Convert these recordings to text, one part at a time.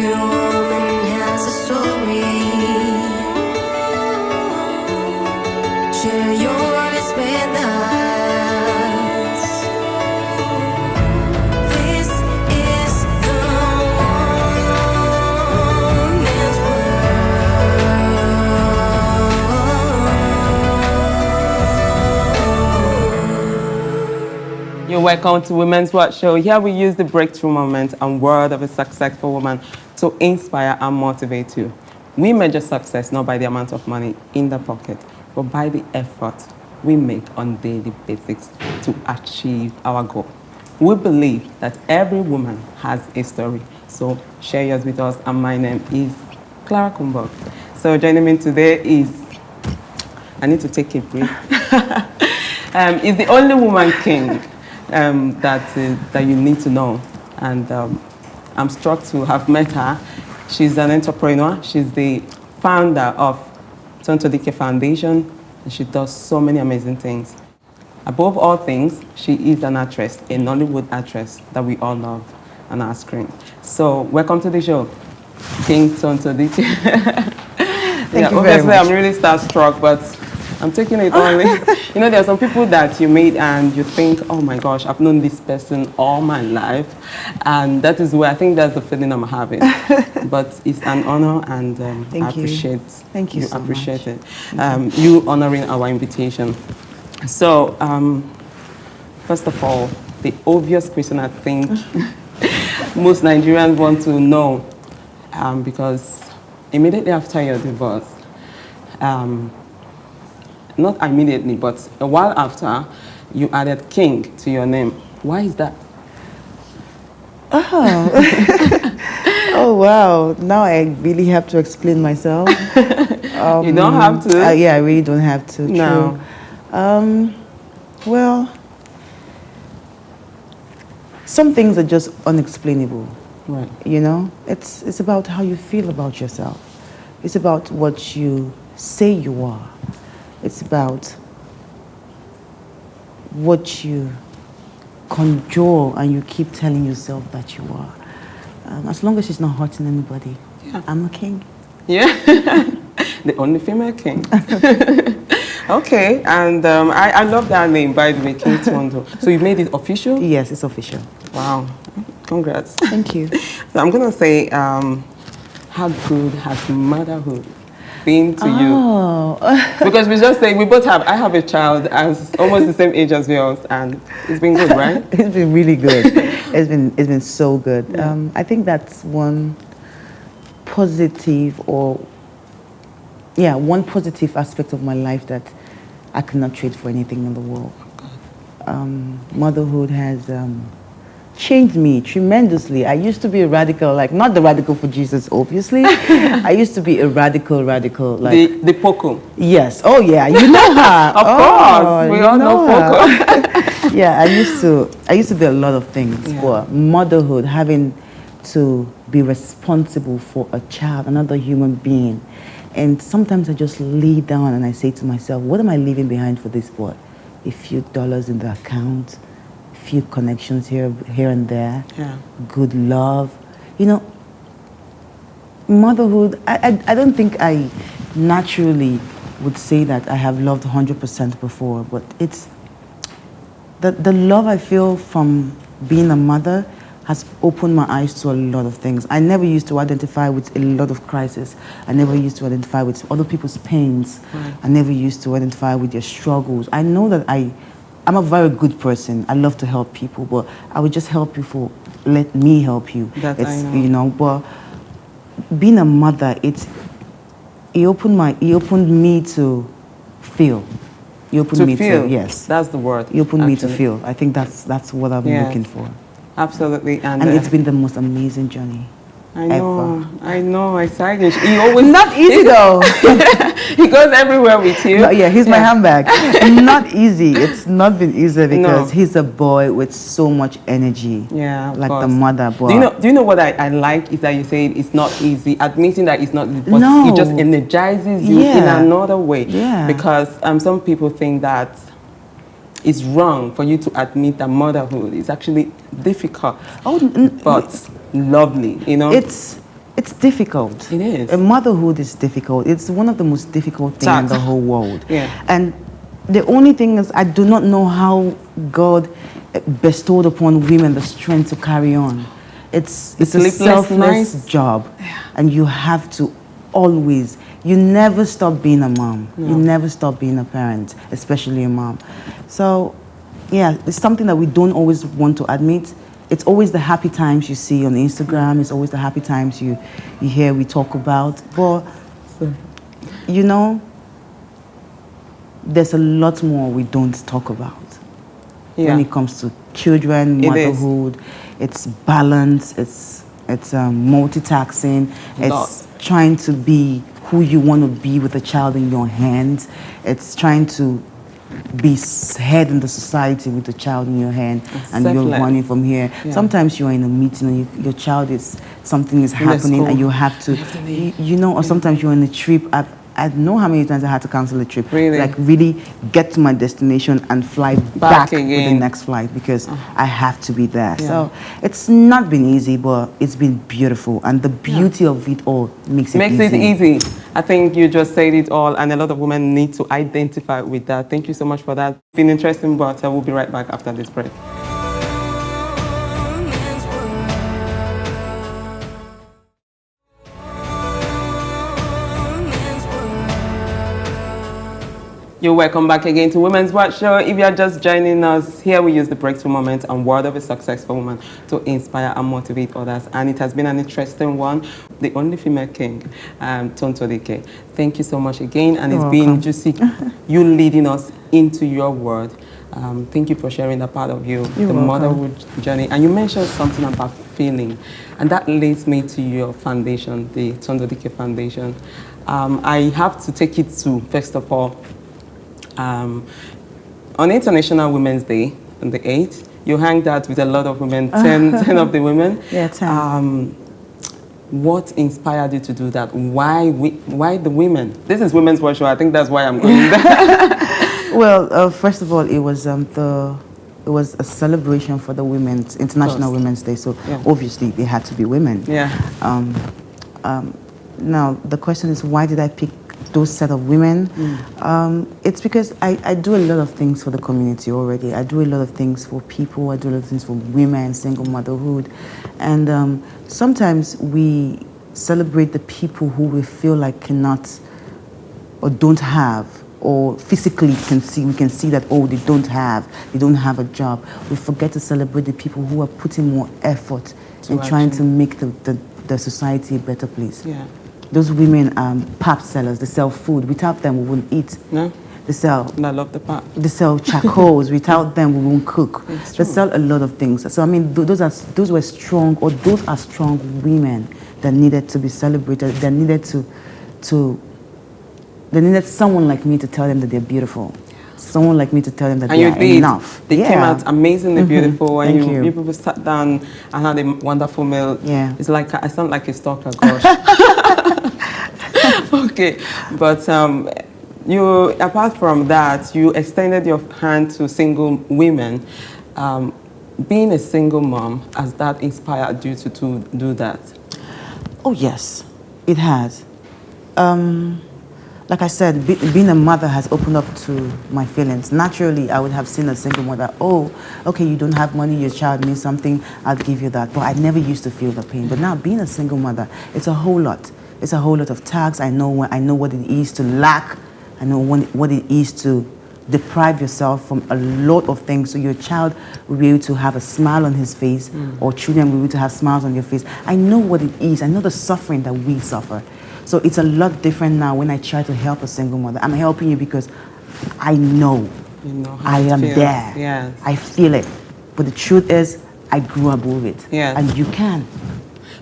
woman has a story. Share yours with us. This is the woman's world. You're welcome to Women's World Show. Here we use the breakthrough moment and word of a successful woman to inspire and motivate you. We measure success not by the amount of money in the pocket, but by the effort we make on daily basis to achieve our goal. We believe that every woman has a story, so share yours with us. And my name is Clara Kumbo. So joining me today is, I need to take a break, is the only woman king that you need to know. And I'm struck to have met her. She's an entrepreneur. She's the founder of Tonto Dike Foundation, and she does so many amazing things. Above all things, she is an actress, a Nollywood actress that we all love on our screen. So welcome to the show, King Tonto Dike. Thank you obviously, very much. I'm really starstruck, but I'm taking it only. You know, there are some people that you meet and you think, oh my gosh, I've known this person all my life. And that is where I think that's the feeling I'm having. But it's an honor, and I appreciate Thank you so appreciate much. it. You honoring our invitation. So, first of all, the obvious question I think most Nigerians want to know, because immediately after your divorce, not immediately, but a while after, you added King to your name. Why is that? Oh. Oh, wow. Now I really have to explain myself. You don't have to. Yeah, I really don't have to. No. True. Well, some things are just unexplainable. Right. You know, it's about how you feel about yourself. It's about what you say you are. It's about what you conjure and you keep telling yourself that you are. As long as she's not hurting anybody, Yeah. I'm a king. Yeah. The only female king. Okay, and I love that name, by the way, King Tonto. So you made it official? Yes, it's official. Wow. Congrats. Thank you. So I'm going to say, how good has motherhood been to you? Because we just say, I have a child as almost the same age as yours, and it's been good, right? It's been really good. It's been so good. Yeah. I think that's one positive aspect of my life that I cannot trade for anything in the world. Motherhood has changed me tremendously. I used to be a radical, like not the radical for Jesus, obviously. I used to be a radical, like the Poco. yes. Oh yeah, you know her. Of course, we all know Poco. Yeah, I used to be a lot of things, Yeah. but motherhood, having to be responsible for a child, another human being, and sometimes I just lay down and I say to myself, what am I leaving behind for this boy? A few dollars in the account, a few connections here and there, Yeah. good love, you know. Motherhood, I don't think I naturally would say that I have loved 100% before, but it's the love I feel from being a mother has opened my eyes to a lot of things. I never used to identify with a lot of crisis. I never used to identify with other people's pains. Right. I never used to identify with their struggles. I know that I'm a very good person. I love to help people, but I would just help you for let me help you. That I know. You know, but being a mother, it opened me to feel. It opened me feel. to, yes. That's the word. It opened me to actually. feel. I think that's what I'm Yes. looking for. Absolutely. And it's been the most amazing journey. I know, ever. I know, exciting. He always Not easy though. he goes everywhere with you. No, yeah, he's my handbag. Not easy. It's not been easy because No. he's a boy with so much energy. Yeah, of like course. the mother. But Do you know what I like is that you say it's not easy, admitting that it's not easy, but No. it just energizes you in Yeah. another way. Yeah. Because some people think that it's wrong for you to admit that motherhood is actually difficult, Oh, but lovely, you know? it's It's difficult. It is. Motherhood is difficult. It's one of the most difficult things in the whole world. Yeah. And the only thing is, I do not know how God bestowed upon women the strength to carry on. It's a Sleepless selfless nights. job, and you have to always. You never stop being a mom. No. You never stop being a parent, especially a mom. So, yeah, it's something that we don't always want to admit. It's always the happy times you see on Instagram. It's always the happy times you hear we talk about. But, you know, there's a lot more we don't talk about. Yeah. When it comes to children, It is. motherhood, it's balance, it's multitasking, Lots. it's trying to be who you want to be with a child in your hands. It's trying to be head in the society with a child in your hand, and you're Selfless. running from here. Yeah. Sometimes you're in a meeting and your child is, something is In the happening school. and you have to, you know, or sometimes you're on a trip. I know how many times I had to cancel a trip. Really? Like really get to my destination and fly back with the again. next flight because I have to be there. Yeah. So it's not been easy, but it's been beautiful. And the beauty of it all makes it easy. Makes it easy. I think you just said it all, and a lot of women need to identify with that. Thank you so much for that. It's been interesting, but we'll be right back after this break. Woman's world. Woman's world. You're welcome back again to Women's Watch Show. If you're just joining us, here we use the breakthrough moment and word of a successful woman to inspire and motivate others. And it has been an interesting one. The only female king, Tonto Dike. Thank you so much again. And You're it's been welcome. juicy, you leading us into your word. Thank you for sharing that part of you, You're the welcome. motherhood journey. And you mentioned something about feeling. And that leads me to your foundation, the Tonto Dike Foundation. I have to take it to, first of all, on International Women's Day, on the 8th, you hanged out with a lot of women, 10 of the women. Yeah, 10. What inspired you to do that? Why the women? This is Women's Watch Show. I think that's why I'm going there. Well, first of all, it was a celebration for the Women's International Women's Day. So Yeah. obviously they had to be women. Yeah. Now the question is, why did I pick those set of women? It's because I do a lot of things for the community already. I do a lot of things for people. I do a lot of things for women, single motherhood. And sometimes we celebrate the people who we feel like cannot or don't have, or physically we can see that, oh, they don't have a job. We forget to celebrate the people who are putting more effort in trying to make the society a better place. Yeah. Those women, pap sellers, they sell food. Without them, we wouldn't eat. No? They sell, And I love the part. they sell charcoals. Without them, we won't cook. It's They true. sell a lot of things. So I mean, those are strong, or those are strong women that needed to be celebrated. They needed they needed someone like me to tell them that they're beautiful. Someone like me to tell them that And they you are did. enough. They came out amazingly beautiful. And Thank you. you people sat down and had a wonderful meal. Yeah. It's like, I sound like a stalker, gosh. Okay. But you, apart from that, you extended your hand to single women. Being a single mom, has that inspired you to do that? Oh yes, it has. Like I said, being a mother has opened up to my feelings. Naturally, I would have seen a single mother, oh, okay, you don't have money, your child needs something, I'll give you that. But I never used to feel the pain. But now, being a single mother, it's a whole lot. It's a whole lot of tax. I know what it is to lack. I know what it is to deprive yourself from a lot of things, so your child will be able to have a smile on his face, or children will be able to have smiles on your face. I know what it is. I know the suffering that we suffer. So it's a lot different now when I try to help a single mother. I'm helping you because I know, You know how I it am feels. there. Yes. I feel it. But the truth is, I grew above it. Yes. And you can.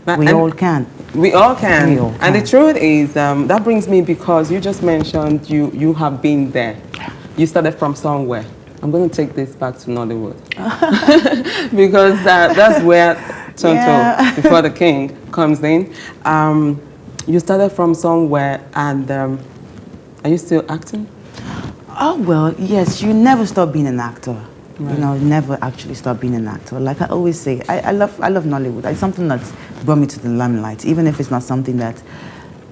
But- We and- all can. We all can. We all And the can. truth is, that brings me, because you just mentioned you have been there. You started from somewhere. I'm going to take this back to Nollywood. Because that's where Tonto, Yeah. before the king, comes in. You started from somewhere, and are you still acting? Oh, well, yes, you never stop being an actor. You know, never actually stop being an actor. Like I always say, I love Nollywood. It's something that's brought me to the limelight, even if it's not something that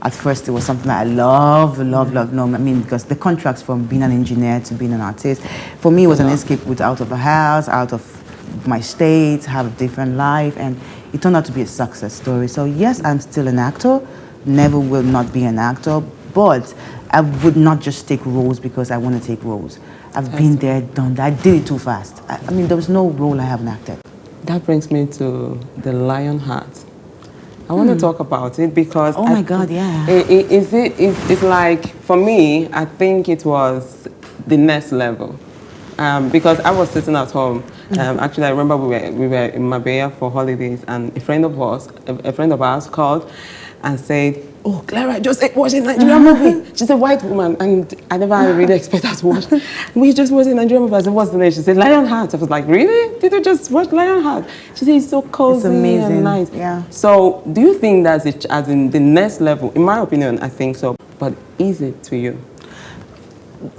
at first it was something that I love. No, I mean, because the contracts from being an engineer to being an artist, for me, it was an escape with out of the house, out of my state, have a different life, and it turned out to be a success story. So yes, I'm still an actor, never will not be an actor, but I would not just take roles because I want to take roles. I've been there, done that. I did it too fast. I mean, there was no role I haven't acted. That brings me to the lion heart. I want to talk about it because Oh my God, yeah. It's like, for me, I think it was the next level. Because I was sitting at home. Actually, I remember we were in Marbella for holidays, and a friend of ours called and said, "Oh, Clara, I just watched a Nigerian movie." She's a white woman, and I never really expected her to watch. We just watched a Nigerian movie. I said, "What's the name?" She said, "Lionheart." I was like, "Really? Did you just watch Lionheart?" She said, "It's so cozy and nice." Yeah. So, do you think that's it, as in the next level? In my opinion, I think so. But is it to you?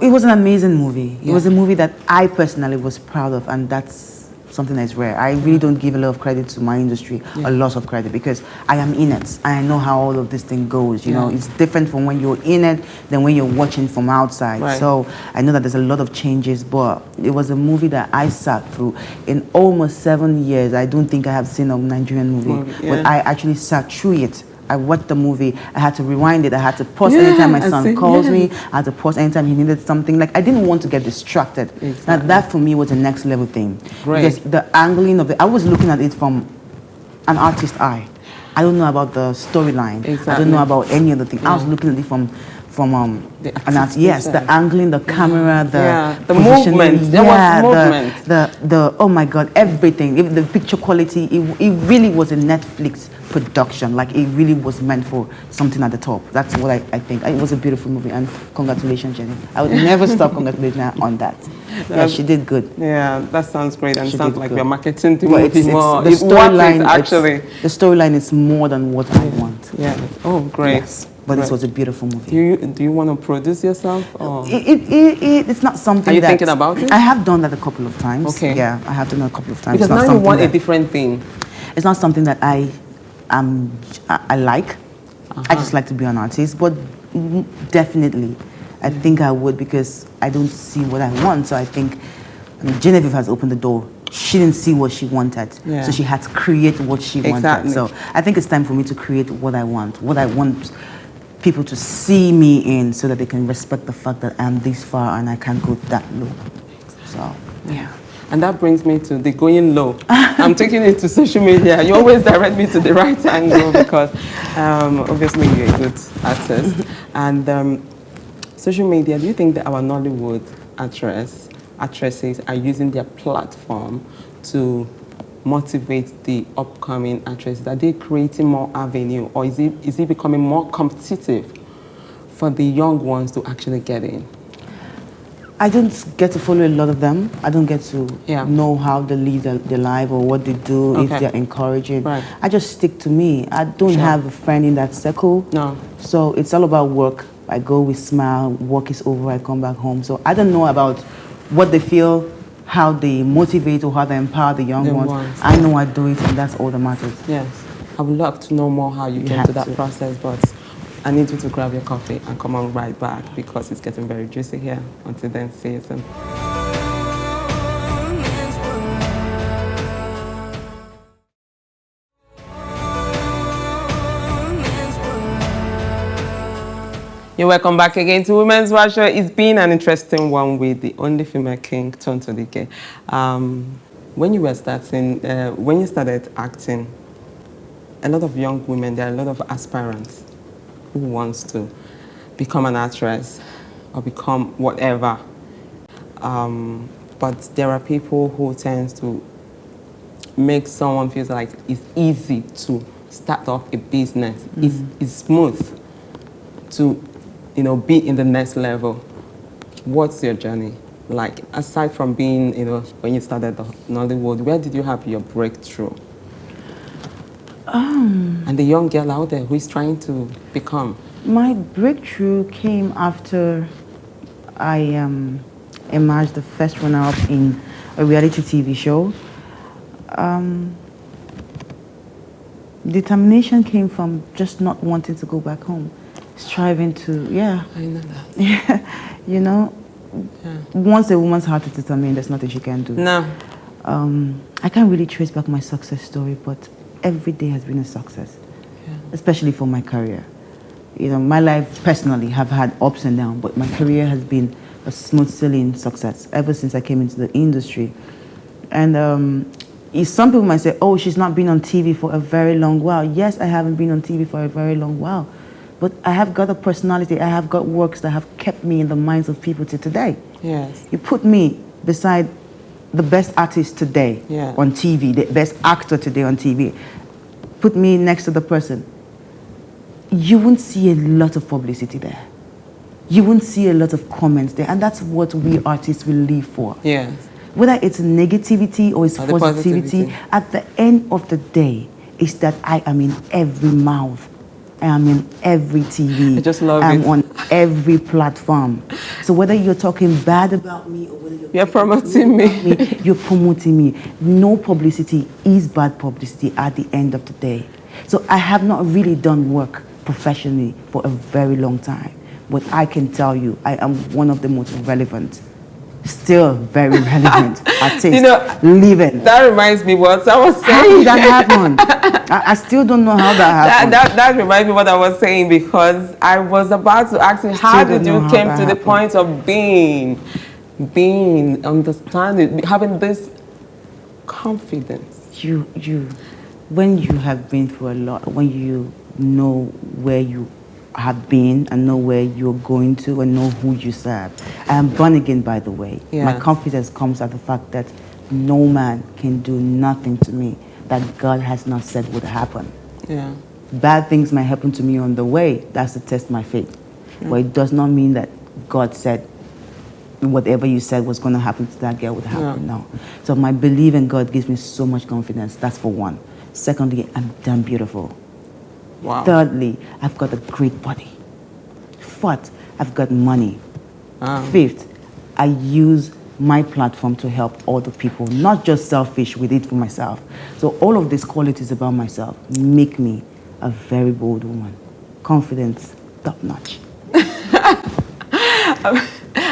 It was an amazing movie. It Yeah. was a movie that I personally was proud of, and that's something that's rare. I really don't give a lot of credit to my industry, a lot of credit, because I am in it. I know how all of this thing goes. You know, it's different from when you're in it than when you're watching from outside. Right. So I know that there's a lot of changes, but it was a movie that I sat through in almost 7 years. I don't think I have seen a Nigerian movie, but I actually sat through it. I watched the movie. I had to rewind it. I had to pause anytime my son calls me. I had to pause anytime he needed something. Like, I didn't want to get distracted. Exactly. Now, that for me was a next level thing. Great. Because the angling of it, I was looking at it from an artist's eye. I don't know about the storyline. Exactly. I don't know about any other thing. I was looking at it from The an art, yes, the angling, the camera, the the positioning, movement. There was movement. the oh my God, everything. Even the picture quality, it really was a Netflix production. Like, it really was meant for something at the top. That's what I think. It was a beautiful movie, and congratulations, Jenny. I would never stop congratulating her on that. Yeah, she did good. Yeah, that sounds great, and She sounds did like good. we're marketing the But movie more. the It's worth storyline, it, actually. the storyline is more than what I want. Yeah. Oh, great. Yes, but Great. this was a beautiful movie. Do you want to produce yourself? Or? It's not something. Are you that thinking about it? I have done that a couple of times. Okay. Yeah, I have done it a couple of times. Because It's not now you something want a that- different thing. It's not something that I like. I just like to be an artist, but definitely, I think I would, because I don't see what I want. So I think Genevieve has opened the door. She didn't see what she wanted, Yeah. so she had to create what she Exactly. wanted. So I think it's time for me to create what I want people to see me in, so that they can respect the fact that I'm this far and I can't go that low. So yeah. And that brings me to the going low. I'm taking it to social media. You always direct me to the right angle, because obviously you're a good artist. And social media, do you think that our Nollywood actresses are using their platform to motivate the upcoming actresses? Are they creating more avenue, or is it becoming more competitive for the young ones to actually get in? I don't get to follow a lot of them. I don't get to Yeah. know how they live their life or what they do, if Okay. they're encouraging. Right. I just stick to me. I don't Sure. have a friend in that circle. No. So it's all about work. I go, we smile, work is over, I come back home. So I don't know about what they feel, how they motivate or how they empower the young ones. I know I do it, and that's all that matters. Yes. I would love to know more how you came have to that to. process, but I need you to grab your coffee and come on right back, because it's getting very juicy here. Until then, see you soon. Man's world. Man's world. You're welcome back again to Women's Watch Show. It's been an interesting one with the only female king, Tonto Dike. When you started acting, a lot of young women, there are a lot of aspirants who wants to become an actress or become whatever. But there are people who tend to make someone feel like it's easy to start off a business. It's smooth to, be in the next level. What's your journey like? Aside from being, when you started the Nollywood, where did you have your breakthrough? And the young girl out there who is trying to become. My breakthrough came after I emerged the first runner-up in a reality TV show. Determination came from just not wanting to go back home, striving to, yeah, I know that. yeah, you know, Yeah. once a woman's heart is determined, there's nothing she can do. No. I can't really trace back my success story, but every day has been a success, Yeah. especially for my career. You know, my life personally have had ups and downs, but my career has been a smooth sailing success ever since I came into the industry. And some people might say, oh, she's not been on TV for a very long while. Yes, I haven't been on TV for a very long while, but I have got a personality. I have got works that have kept me in the minds of people to today. Yes. You put me beside the best artist today Yeah. on TV, the best actor today on TV. Put me next to the person. You won't see a lot of publicity there. You won't see a lot of comments there. And that's what we artists will live for. Yes. Whether it's negativity or it's Or the positivity, positivity. at the end of the day, it's that I am in every mouth. I am in every TV. I just love I'm it. on every platform. So whether you're talking bad about me or whether You're promoting me. you're promoting me. No publicity is bad publicity at the end of the day. So I have not really done work professionally for a very long time. But I can tell you, I am one of the most relevant, still very relevant artists living. That reminds me what I was saying. How did that happen? I still don't know how that happened. That reminds me what I was saying, because I was about to ask you, how Still did don't you know how came that to the happened. point of being, understanding, having this confidence? When you have been through a lot, when you know where you have been and know where you're going to and know who you serve. I am born again, by the way. Yeah. My confidence comes at the fact that no man can do nothing to me that God has not said would happen. Yeah. Bad things might happen to me on the way. That's to test my faith. But it does not mean that God said whatever you said was going to happen to that girl would happen. No. So my belief in God gives me so much confidence. That's for one. Secondly, I'm damn beautiful. Wow. Thirdly, I've got a great body. Fourth, I've got money. Wow. Fifth, I use my platform to help other people, not just selfish with it for myself. So all of these qualities about myself make me a very bold woman. Confidence, top notch.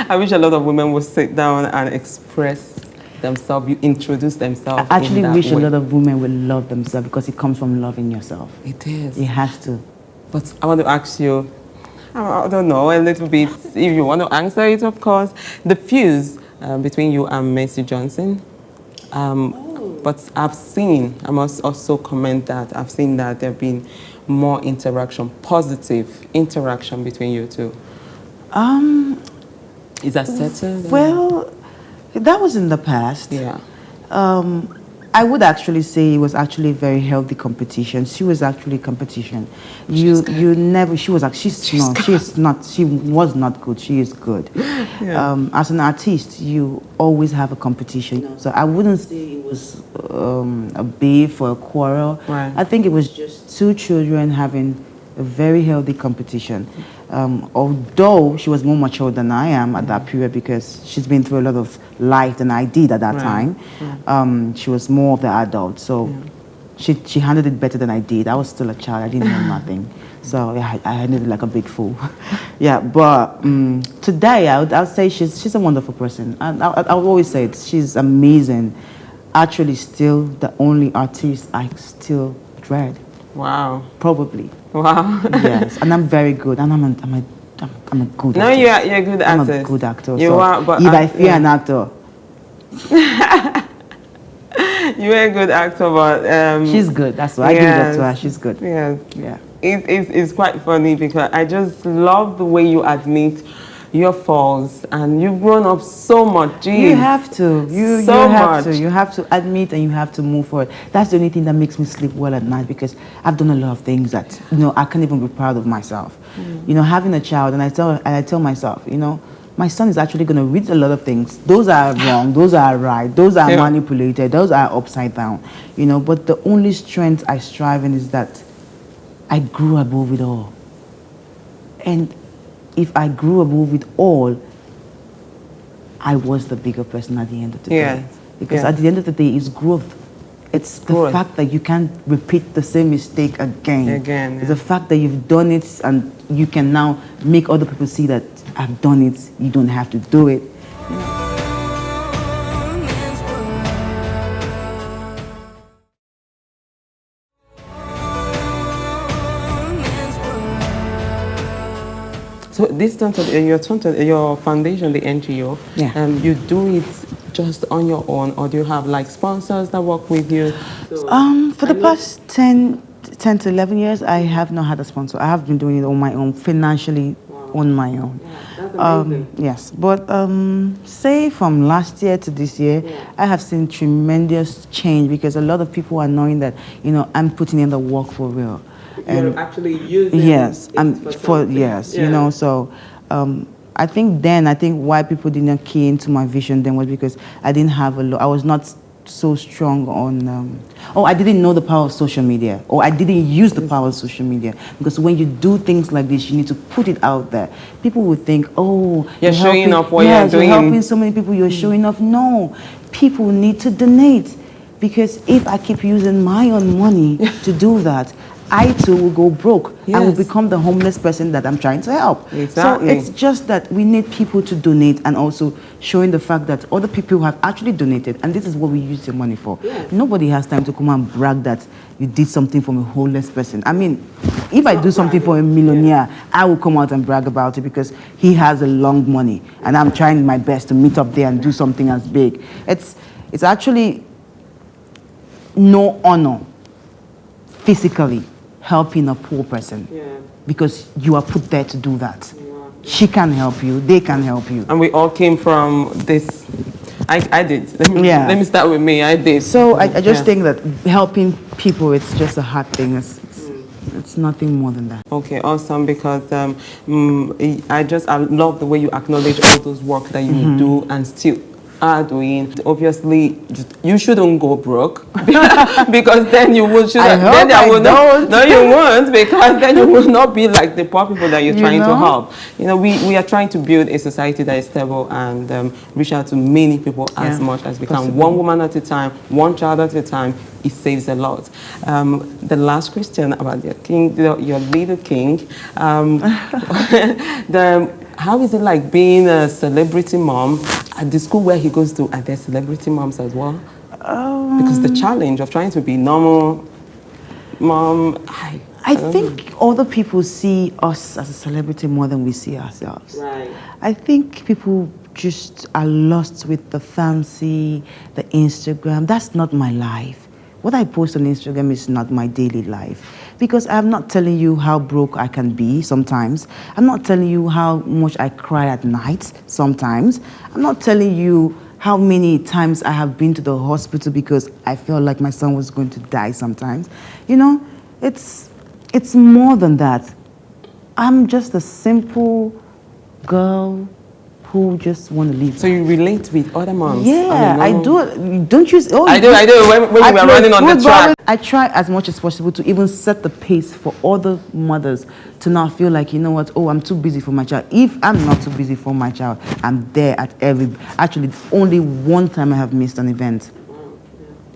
I wish a lot of women would sit down and express themselves, you introduce themselves. I actually in that wish way. a lot of women would love themselves because it comes from loving yourself. It is. It has to. But I want to ask you, I don't know, a little bit, if you want to answer it, of course, the fuse between you and Mercy Johnson. But I've seen, I must also comment that, I've seen that there have been more interaction, positive interaction between you two. Is that settled? Well, that was in the past. Yeah. I would actually say it was actually a very healthy competition. She was actually competition. She was not good. She is good. Yeah. As an artist, you always have a competition. So I wouldn't say it was a beef or a quarrel. Right. I think it was just two children having a very healthy competition. Although she was more mature than I am at that period because she's been through a lot of life than I did at that Right. time. She was more of the adult, so she handled it better than I did. I was still a child. I didn't know nothing. So yeah, I handled it like a big fool. Yeah, but today I would say she's a wonderful person. And I would always say it. She's amazing. Actually, still the only artist I still dread. Wow. Probably. Wow. Yes, and I'm very good, and I'm a good No, actor. you're a good I'm actor. a good actor. You so are, but if I fear an actor, you're a good actor, but she's good. That's why I give it up to her. She's good. Yes. Yeah. It's quite funny because I just love the way you admit your faults, and you've grown up so much. Jeez. You have to. You So have much. to. You have to admit and you have to move forward. That's the only thing that makes me sleep well at night because I've done a lot of things that I can't even be proud of myself. Having a child, and I tell myself, my son is actually going to read a lot of things. Those are wrong. Those are right. Those are manipulated. Those are upside down. But the only strength I strive in is that I grew above it all. And if I grew above it all, I was the bigger person at the end of the day. Because Yeah. at the end of the day, it's growth. It's the growth. fact that you can't repeat the same mistake again. Again, It's yeah. the fact that you've done it and you can now make other people see that I've done it. You don't have to do it. Man's world. So this your foundation, the NGO, Yeah. you do it just on your own, or do you have like sponsors that work with you? For the past 10 to 11 years, I have not had a sponsor. I have been doing it on my own, financially on my own. That's amazing. Yes, but say from last year to this year, I have seen tremendous change because a lot of people are knowing that, I'm putting in the work for real. You're actually using Yes, it for something. yes, Yeah. so I think why people did not key into my vision then was because I didn't have I was not so strong on, I didn't know the power of social media, or I didn't use the power of social media, because when you do things like this, you need to put it out there. People would think, oh, You're showing helping, off what you're yes, doing. you're helping so many people, you're showing off. No, people need to donate, because if I keep using my own money to do that, I too will go broke. I will Yes. become the homeless person that I'm trying to help. Exactly. So it's just that we need people to donate, and also showing the fact that other people have actually donated, and this is what we use your money for. Yes. Nobody has time to come and brag that you did something for a homeless person. I mean, if I do something for a millionaire, I will come out and brag about it because he has a long money, and I'm trying my best to meet up there and do something as big. It's actually no honor physically helping a poor person, because you are put there to do that. She can help you, they can help you. And we all came from this. I did. Yeah. Let me start with me. I did. So I just Yeah. think that helping people, it's just a hard thing. It's nothing more than that. Okay, awesome. Because I love the way you acknowledge all those work that you do and still are doing. Obviously, you shouldn't go broke because then you would. I hope Then I will not. don't. No, you won't, because then you will not be like the poor people that you're You trying to know? help. We are trying to build a society that is stable and reach out to many people as Yeah, much as we can. possible. One woman at a time, one child at a time. It saves a lot. The last question about your king, your little king. How is it like being a celebrity mom at the school where he goes to? Are there celebrity moms as well? Because the challenge of trying to be normal mom, I think other people see us as a celebrity more than we see ourselves. Right. I think people just are lost with the fancy, the Instagram. That's not my life. What I post on Instagram is not my daily life, because I'm not telling you how broke I can be sometimes. I'm not telling you how much I cry at night sometimes. I'm not telling you how many times I have been to the hospital because I felt like my son was going to die sometimes. It's more than that. I'm just a simple girl who just want to live. So you relate with other moms? Yeah, I do. Don't you? Oh, I do. When we were play running on the football. track. I try as much as possible to even set the pace for other mothers to not feel like, you know what, oh, I'm too busy for my child. If I'm not too busy for my child, I'm there at every. Actually, only one time I have missed an event.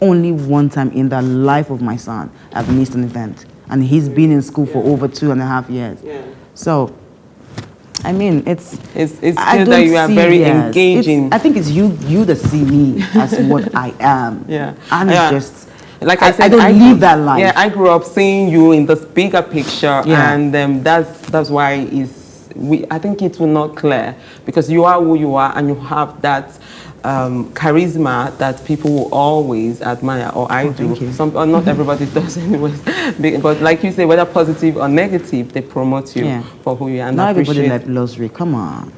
Only one time in the life of my son, I've missed an event. And he's been in school for over 2.5 years. Yeah. So, I mean, It's I still that don't you are see, very yes. engaging. I think it's you that see me as what I am. Yeah. I'm Yeah. just, Like I said, I don't live that life. Yeah, I grew up seeing you in this bigger picture, Yeah. and that's why I think it will not clear, because you are who you are and you have that charisma that people will always admire, or I do. thank you. Or not everybody does anyways. But like you say, whether positive or negative, they promote you Yeah. for who you are. And Not I everybody appreciate. like luxury. Come on.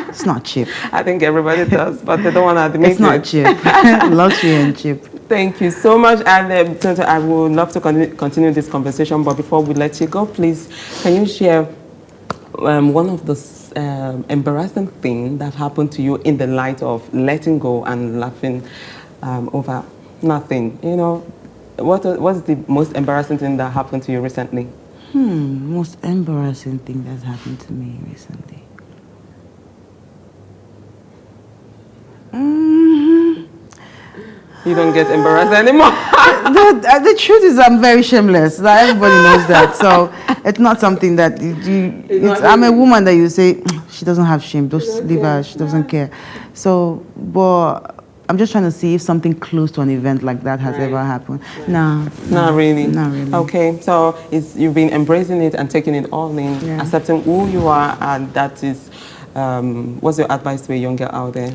It's not cheap. I think everybody does, but they don't want to admit It's not it. cheap. Luxury and cheap. Thank you so much, and Tonto, I would love to continue this conversation, but before we let you go, please, can you share one of the embarrassing things that happened to you in the light of letting go and laughing over nothing? What's the most embarrassing thing that happened to you recently? Most embarrassing thing that's happened to me recently. You don't get embarrassed anymore. The truth is, I'm very shameless. Like, everybody knows that. So it's not something that I'm a woman that you say she doesn't have shame. Just leave her. She doesn't care. So, but I'm just trying to see if something close to an event like that has ever happened. No, Not really. Not really. Okay, so you've been embracing it and taking it all in, Yeah. accepting who you are, and that is. What's your advice to a young girl out there?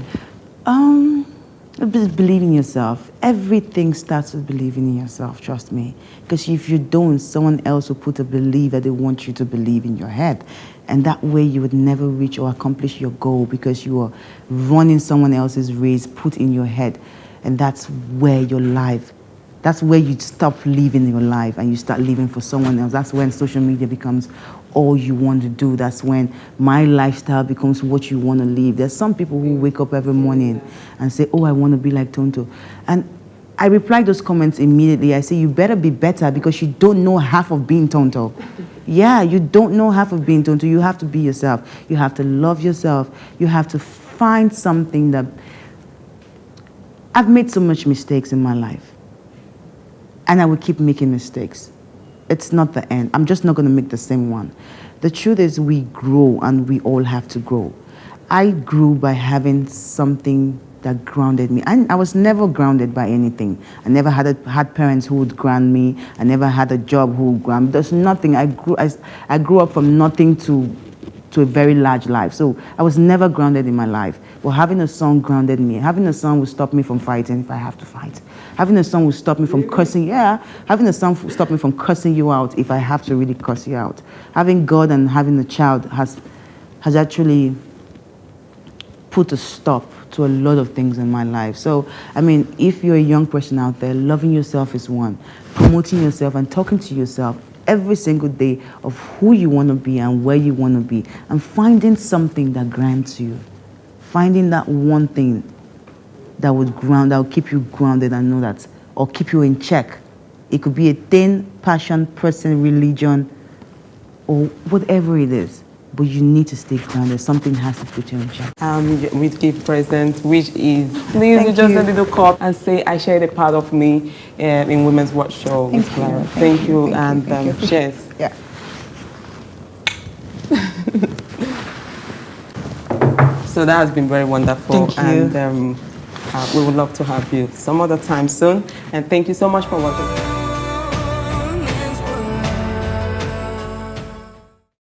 Believe in yourself. Everything starts with believing in yourself, trust me. Because if you don't, someone else will put a belief that they want you to believe in your head. And that way you would never reach or accomplish your goal because you are running someone else's race put in your head. And that's where that's where you stop living your life and you start living for someone else. That's when social media becomes all you want to do. That's when my lifestyle becomes what you want to live. There's some people who wake up every morning and say, oh, I want to be like Tonto. And I reply those comments immediately. I say, you better be better because you don't know half of being Tonto. Yeah, you don't know half of being Tonto. You have to be yourself. You have to love yourself. You have to find something that... I've made so much mistakes in my life. And I will keep making mistakes. It's not the end. I'm just not going to make the same one. The truth is we grow and we all have to grow. I grew by having something that grounded me. I was never grounded by anything. I never had parents who would ground me. I never had a job who would ground me. There's nothing. I grew up from nothing to a very large life. So I was never grounded in my life. But having a song grounded me. Having a song will stop me from fighting if I have to fight. Having a song will stop me from cursing. Yeah, having a song will stop me from cursing you out if I have to really curse you out. Having God and having a child has actually put a stop to a lot of things in my life. So, I mean, if you're a young person out there, loving yourself is one. Promoting yourself and talking to yourself every single day of who you want to be and where you want to be. And finding something that grounds you. Finding that one thing that would keep you grounded and know that, or keep you in check. It could be a thing, passion, person, religion, or whatever it is. But you need to stay grounded. Something has to put you in check. With gift present, which is, please Thank just you. a little cup and say, I shared a part of me in Women's Watch Show with Clara. Thank you, and cheers. Yeah. So that has been very wonderful. Thank you. And we would love to have you some other time soon. And thank you so much for watching.